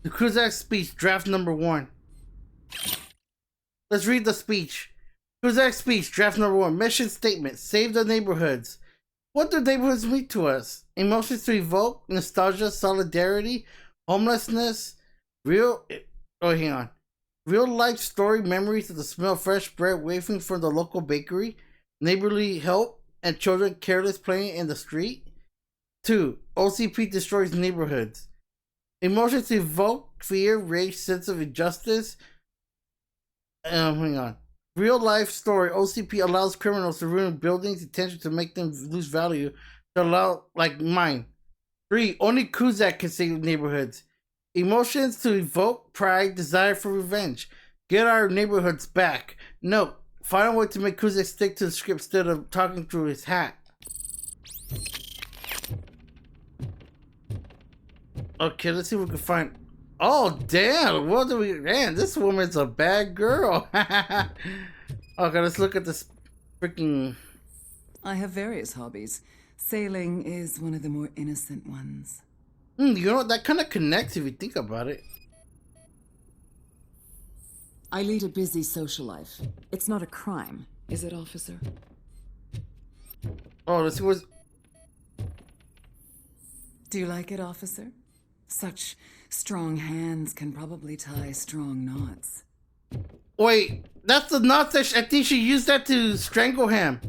Speaker 1: The Cusack speech, draft number 1. Let's read the speech. Cusack speech, draft number 1. Mission statement, save the neighborhoods. What do neighborhoods mean to us? Emotions to evoke, nostalgia, solidarity, homelessness, real life story, memories of the smell of fresh bread wafting from the local bakery, neighborly help, and children careless playing in the street. 2. OCP destroys neighborhoods. Emotions evoke fear, rage, sense of injustice. Real life story. OCP allows criminals to ruin buildings' intention to make them lose value. To allow, like mine. 3. Only Cusack can save neighborhoods. Emotions to evoke pride, desire for revenge. Get our neighborhoods back. Note, find a way to make Cusack stick to the script instead of talking through his hat. Okay, let's see if we can find... Oh, damn! What do we... Man, this woman's a bad girl. Okay, let's look at this freaking...
Speaker 19: I have various hobbies. Sailing is one of the more innocent ones.
Speaker 1: You know, that kind of connects if you think about it.
Speaker 19: I lead a busy social life. It's not a crime, is it, officer?
Speaker 1: Oh, let's see what's...
Speaker 19: Do you like it, officer? Such strong hands can probably tie strong knots.
Speaker 1: Wait, that's the knot that I think she used that to strangle him.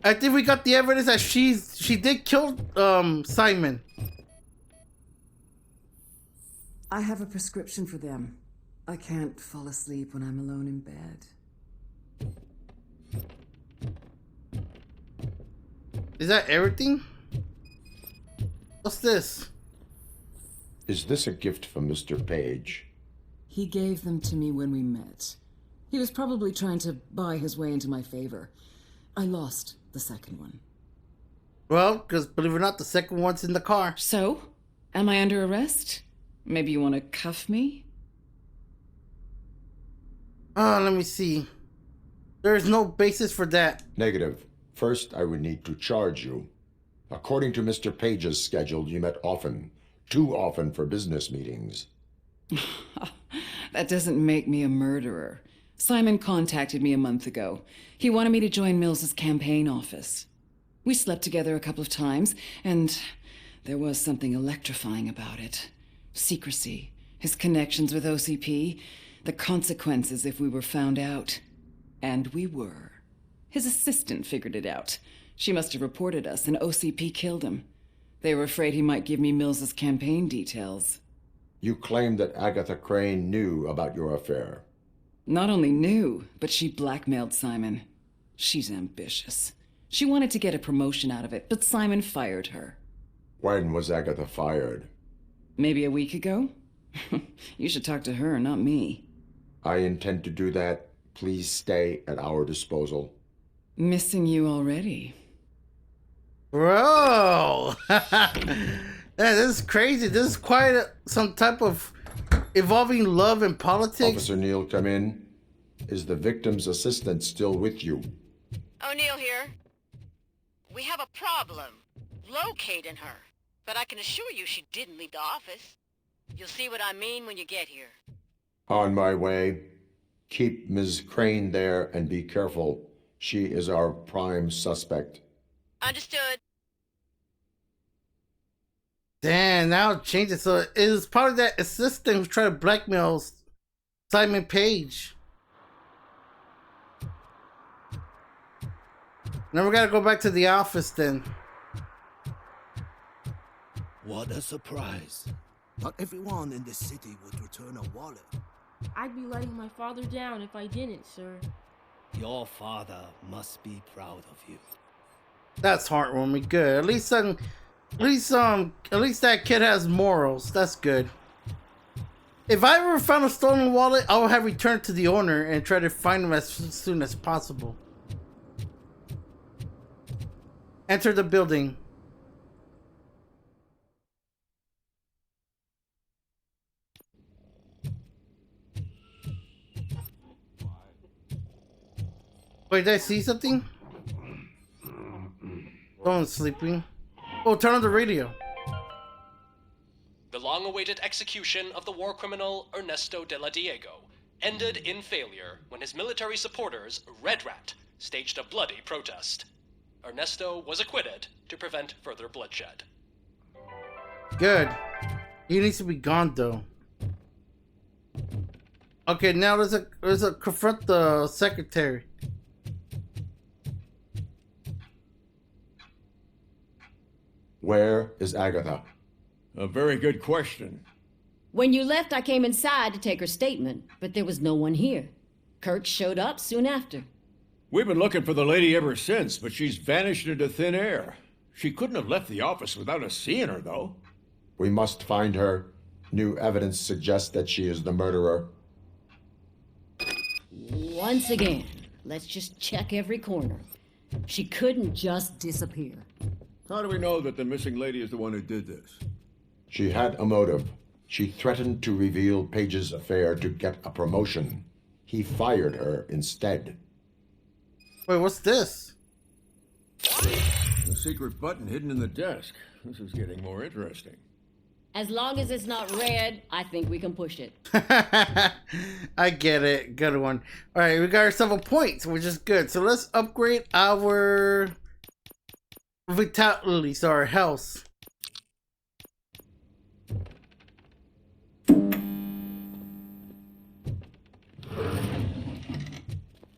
Speaker 1: I think we got the evidence that she did kill Simon.
Speaker 19: I have a prescription for them. I can't fall asleep when I'm alone in bed.
Speaker 1: Is that everything? What's this?
Speaker 3: Is this a gift from Mr. Page?
Speaker 19: He gave them to me when we met. He was probably trying to buy his way into my favor. I lost the second one.
Speaker 1: Well, because believe it or not, the second one's in the car.
Speaker 19: So? Am I under arrest? Maybe you want to cuff me?
Speaker 1: Let me see. There's no basis for that.
Speaker 3: Negative. First, I would need to charge you. According to Mr. Page's schedule, you met often. Too often for business meetings.
Speaker 19: That doesn't make me a murderer. Simon contacted me a month ago. He wanted me to join Mills's campaign office. We slept together a couple of times, and there was something electrifying about it. Secrecy, his connections with OCP, the consequences if we were found out. And we were. His assistant figured it out. She must have reported us, and OCP killed him. They were afraid he might give me Mills's campaign details.
Speaker 3: You claim that Agatha Crane knew about your affair.
Speaker 19: Not only knew, but she blackmailed Simon. She's ambitious. She wanted to get a promotion out of it, but Simon fired her.
Speaker 3: When was Agatha fired?
Speaker 19: Maybe a week ago? You should talk to her, not me.
Speaker 3: I intend to do that. Please stay at our disposal.
Speaker 19: Missing you already.
Speaker 1: Bro! Yeah, this is crazy. This is quite some type of evolving love and politics.
Speaker 3: Officer Neal, come in. Is the victim's assistant still with you?
Speaker 2: O'Neill here. We have a problem locating her, but I can assure you she didn't leave the office. You'll see what I mean when you get here.
Speaker 3: On my way. Keep Ms. Crane there and be careful. She is our prime suspect.
Speaker 2: Understood.
Speaker 1: Damn, now it changes. So it was probably that assistant who tried to blackmail Simon Page. Now we gotta go back to the office then.
Speaker 20: What a surprise. Not everyone in this city would return a wallet.
Speaker 21: I'd be letting my father down if I didn't, sir.
Speaker 20: Your father must be proud of you.
Speaker 1: That's heartwarming. Good. At least that kid has morals. That's good. If I ever found a stolen wallet, I would have returned to the owner and try to find him as soon as possible. Enter the building. Wait, did I see something? Someone's sleeping. Oh, turn on the radio.
Speaker 22: The long-awaited execution of the war criminal Ernesto de la Diego ended in failure when his military supporters, Red Rat, staged a bloody protest. Ernesto was acquitted to prevent further bloodshed.
Speaker 1: Good. He needs to be gone, though. Okay, now there's a confront the secretary.
Speaker 3: Where is Agatha?
Speaker 16: A very good question.
Speaker 17: When you left, I came inside to take her statement, but there was no one here. Kurt showed up soon after.
Speaker 16: We've been looking for the lady ever since, but she's vanished into thin air. She couldn't have left the office without us seeing her, though.
Speaker 3: We must find her. New evidence suggests that she is the murderer.
Speaker 17: Once again, let's just check every corner. She couldn't just disappear.
Speaker 16: How do we know that the missing lady is the one who did this?
Speaker 3: She had a motive. She threatened to reveal Page's affair to get a promotion. He fired her instead.
Speaker 1: Wait, what's this?
Speaker 16: A secret button hidden in the desk. This is getting more interesting.
Speaker 17: As long as it's not red, I think we can push it.
Speaker 1: I get it. Good one. All right, we got ourselves a point, which is good. So let's upgrade our vitality, so our health.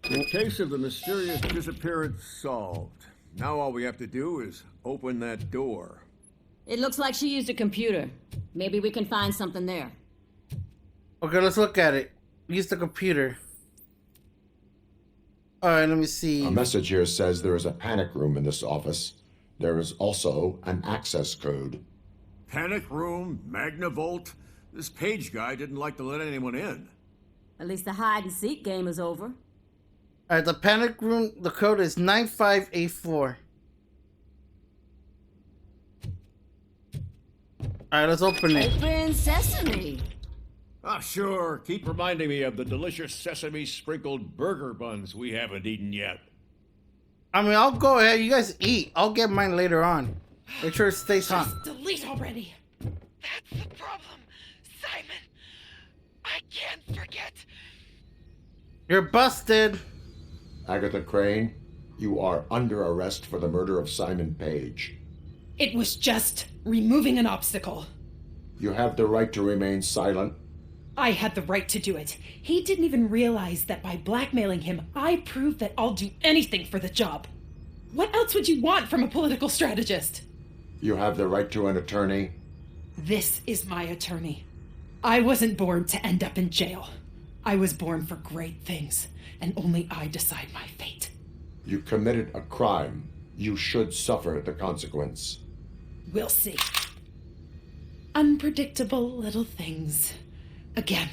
Speaker 16: The case of the mysterious disappearance solved. Now all we have to do is open that door.
Speaker 17: It looks like she used a computer. Maybe we can find something there.
Speaker 1: Okay, let's look at it. Use the computer. Alright, let me see.
Speaker 3: A message here says there is a panic room in this office. There is also an access code.
Speaker 16: Panic room, Magnavolt. This Page guy didn't like to let anyone in.
Speaker 17: At least the hide-and-seek game is over.
Speaker 1: Alright, the panic room, the code is 9584. Alright, let's open it.
Speaker 17: Open sesame.
Speaker 16: Ah, sure. Keep reminding me of the delicious sesame sprinkled burger buns we haven't eaten yet.
Speaker 1: I mean, I'll go ahead. You guys eat. I'll get mine later on. Make sure it stays hot.
Speaker 18: Delete already.
Speaker 4: That's the problem, Simon. I can't forget.
Speaker 1: You're busted.
Speaker 3: Agatha Crane, you are under arrest for the murder of Simon Page.
Speaker 18: It was just removing an obstacle.
Speaker 3: You have the right to remain silent.
Speaker 18: I had the right to do it. He didn't even realize that by blackmailing him, I proved that I'll do anything for the job. What else would you want from a political strategist?
Speaker 3: You have the right to an attorney.
Speaker 18: This is my attorney. I wasn't born to end up in jail. I was born for great things, and only I decide my fate.
Speaker 3: You committed a crime. You should suffer the consequence.
Speaker 18: We'll see. Unpredictable little things. Again,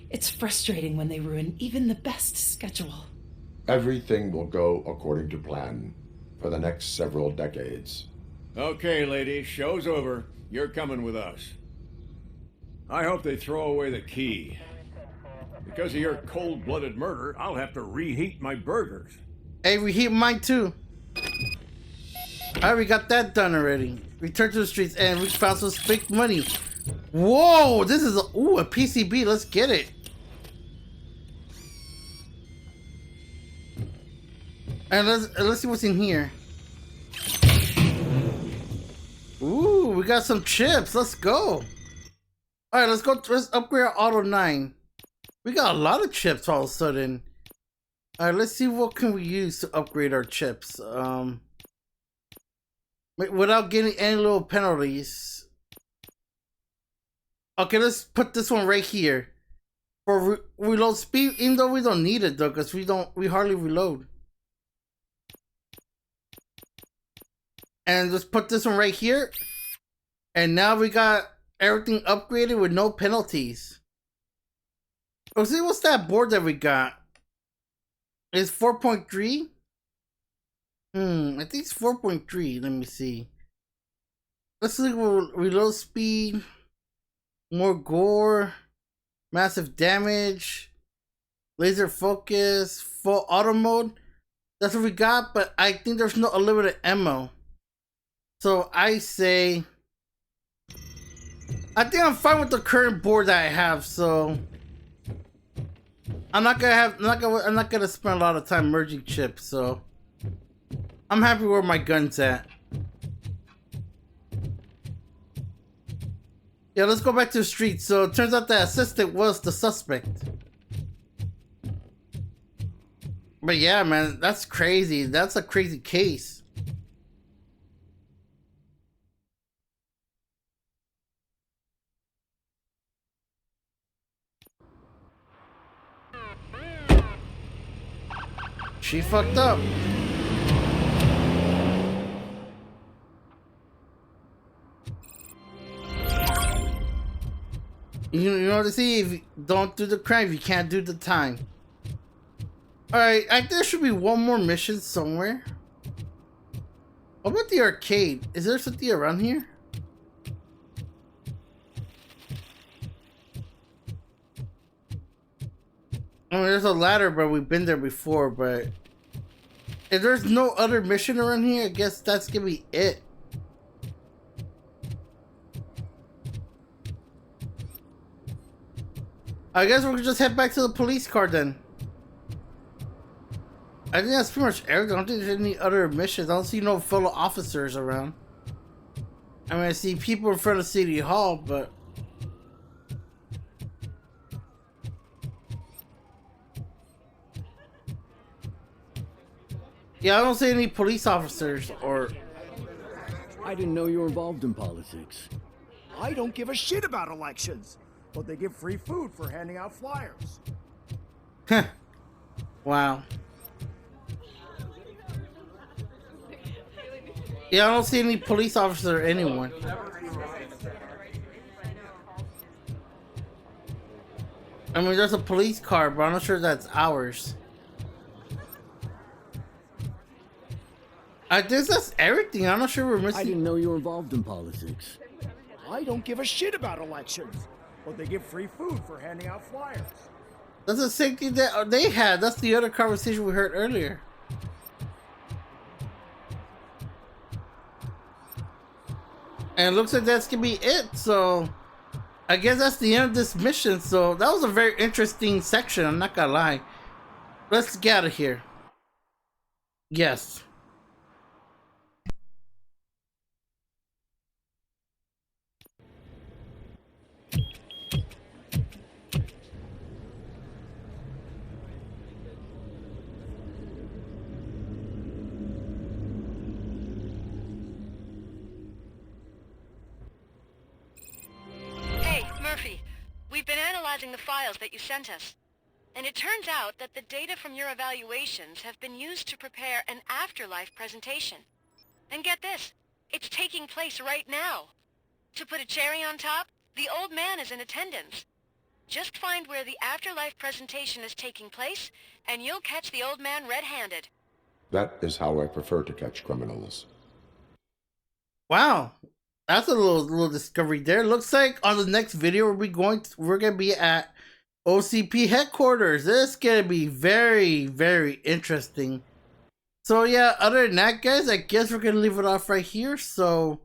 Speaker 18: it's frustrating when they ruin even the best schedule.
Speaker 3: Everything will go according to plan for the next several decades.
Speaker 16: Okay, lady, show's over. You're coming with us. I hope they throw away the key. Because of your cold-blooded murder, I'll have to reheat my burgers.
Speaker 1: Hey, reheat mine too. Alright, we got that done already. Return to the streets and we found some fake money. Whoa, this is a PCB. Let's get it. And let's see what's in here. Ooh, we got some chips. Let's go. All right, let's go. Let's upgrade our Auto 9. We got a lot of chips all of a sudden. All right, let's see what can we use to upgrade our chips. Without getting any little penalties. Okay, let's put this one right here for reload speed. Even though we don't need it though, because we hardly reload. And let's put this one right here. And now we got everything upgraded with no penalties. Let's see what's that board that we got. It's 4.3. I think it's 4.3. Let me see. Let's see reload speed. More gore, massive damage, laser focus, full auto mode. That's what we got, but I think there's no unlimited ammo. So I say, I think I'm fine with the current board that I have. So I'm not gonna spend a lot of time merging chips. So I'm happy where my gun's at. Yeah, let's go back to the street. So it turns out the assistant was the suspect. But yeah, man, that's crazy. That's a crazy case. She fucked up. You know what to see? If you don't do the crime, you can't do the time. Alright, I think there should be one more mission somewhere. What about the arcade? Is there something around here? I mean, there's a ladder, but we've been there before, but if there's no other mission around here, I guess that's gonna be it. I guess we'll just head back to the police car then. I think that's pretty much everything. I don't think there's any other missions. I don't see no fellow officers around. I mean, I see people in front of City Hall, but... yeah, I don't see any police officers or...
Speaker 5: I didn't know you were involved in politics.
Speaker 7: I don't give a shit about elections. But they give free food for handing out flyers.
Speaker 1: Wow. Yeah, I don't see any police officer or anyone. I mean, there's a police car, but I'm not sure that's ours. I guess that's everything. I'm not sure we're missing.
Speaker 10: I didn't know you were involved in politics.
Speaker 7: I don't give a shit about elections, but they give free food for handing out flyers.
Speaker 1: That's the same thing that they had. That's the other conversation we heard earlier. And it looks like that's gonna be it. So I guess that's the end of this mission. So that was a very interesting section. I'm not gonna lie. Let's get out of here. Yes.
Speaker 2: We've been analyzing the files that you sent us, and it turns out that the data from your evaluations have been used to prepare an afterlife presentation. And get this, it's taking place right now. To put a cherry on top, the old man is in attendance. Just find where the afterlife presentation is taking place, and you'll catch the old man red-handed.
Speaker 3: That is how I prefer to catch criminals.
Speaker 1: Wow. That's a little discovery there. Looks like on the next video we're gonna be at OCP headquarters. This is gonna be very, very interesting. So yeah, other than that, guys, I guess we're gonna leave it off right here. So,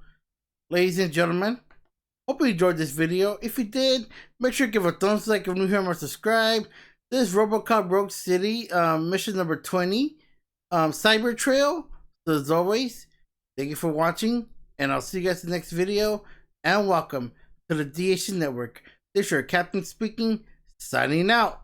Speaker 1: ladies and gentlemen, hope you enjoyed this video. If you did, make sure to give a thumbs up if you're new here, or subscribe. This is RoboCop Rogue City, mission number 20, Cyber Trail. So as always, thank you for watching. And I'll see you guys in the next video. And welcome to the DHC Network. This is your captain speaking, signing out.